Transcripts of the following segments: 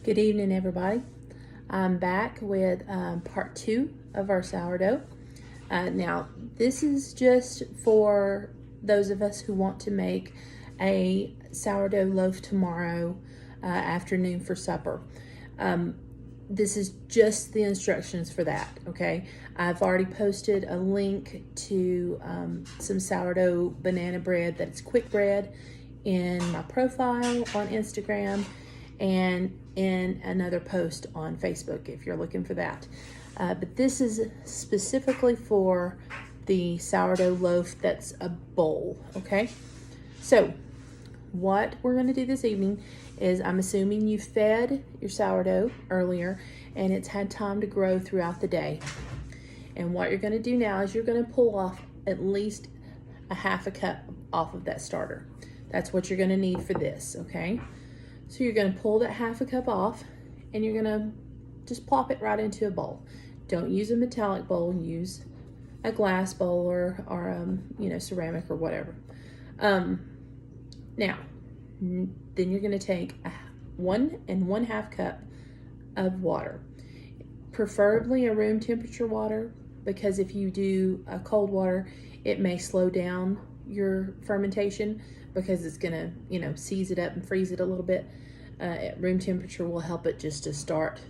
Good evening, everybody. I'm back with part 2 of our sourdough. Now, this is just for those of us who want to make a sourdough loaf tomorrow afternoon for supper. This is just the instructions for that, okay? I've already posted a link to some sourdough banana bread that's quick bread in my profile on Instagram and in another post on Facebook if you're looking for that. But this is specifically for the sourdough loaf that's a bowl, okay? So what we're going to do this evening is, I'm assuming you fed your sourdough earlier and it's had time to grow throughout the day. And what you're going to do now is you're going to pull off at least a half a cup off of that starter. That's what you're going to need for this, okay? So you're going to pull that half a cup off and you're going to just plop it right into a bowl. Don't use a metallic bowl, use a glass bowl or ceramic or whatever. Now, then you're going to take 1 1/2 cup of water, preferably a room temperature water, because if you do a cold water, it may slow down your fermentation because it's going to, seize it up and freeze it a little bit. At room temperature will help it just to start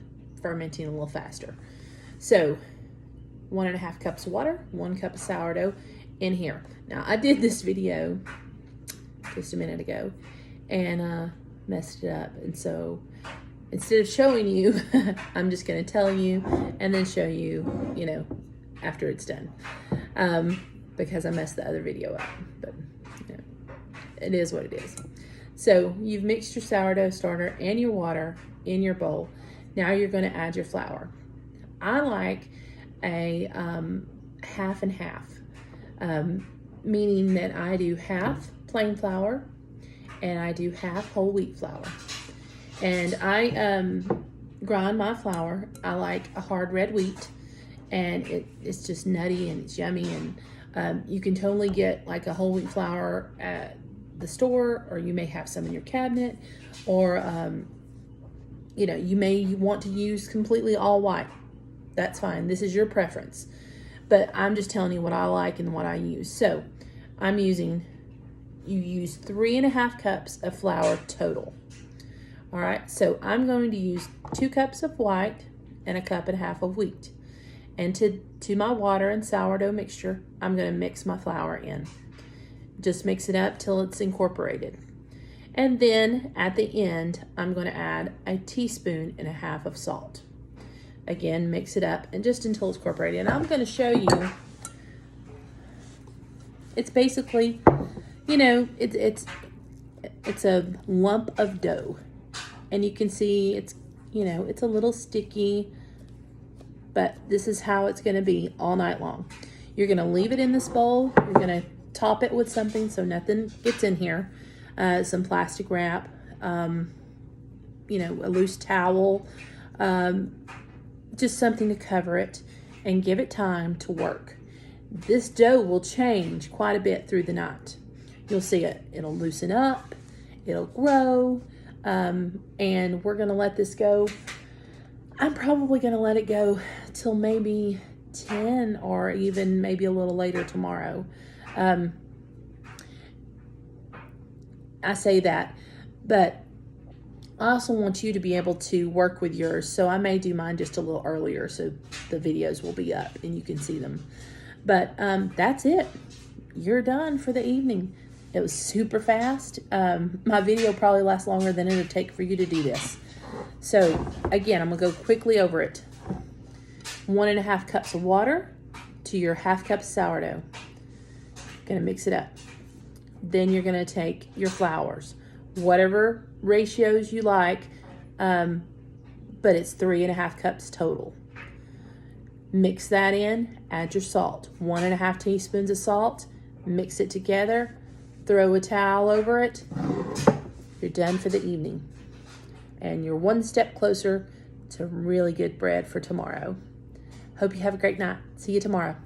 fermenting a little faster. So 1 1/2 cups of water, 1 cup of sourdough in here. Now, I did this video just a minute ago and messed it up, and so instead of showing you I'm just going to tell you and then show you after it's done, because I messed the other video up, but it is what it is. So you've mixed your sourdough starter and your water in your bowl. Now you're going to add your flour. I like a half and half, meaning that I do half plain flour and I do half whole wheat flour. And I grind my flour. I like a hard red wheat, and it's just nutty and it's yummy. And you can totally get like a whole wheat flour at the store, or you may have some in your cabinet, or you may want to use completely all white. That's fine. This is your preference, but I'm just telling you what I like and what I use. So you use 3 1/2 cups of flour total. All right, so I'm going to use 2 cups of white and 1.5 cups of wheat. And to my water and sourdough mixture, I'm going to mix my flour in. Just mix it up till it's incorporated. And then at the end, I'm going to add 1.5 teaspoons of salt. Again, mix it up and just until it's incorporated. And I'm going to show you, it's basically, it's a lump of dough. And you can see it's a little sticky, but this is how it's going to be all night long. You're going to leave it in this bowl. You're going to top it with something so nothing gets in here. Some plastic wrap, a loose towel, just something to cover it and give it time to work. This dough will change quite a bit through the night. You'll see it. It'll loosen up. It'll grow. And we're going to let this go. I'm probably going to let it go till maybe 10 or even maybe a little later tomorrow. I say that, but I also want you to be able to work with yours. So I may do mine just a little earlier so the videos will be up and you can see them. But that's it. You're done for the evening. It was super fast. My video probably lasts longer than it would take for you to do this. So again, I'm gonna go quickly over it. 1 1/2 cups of water to your 1/2 cup of sourdough. Gonna mix it up. Then you're gonna take your flours, whatever ratios you like, but it's 3 1/2 cups total. Mix that in, add your salt, 1 1/2 teaspoons of salt, mix it together, throw a towel over it. You're done for the evening. And you're one step closer to really good bread for tomorrow. Hope you have a great night. See you tomorrow.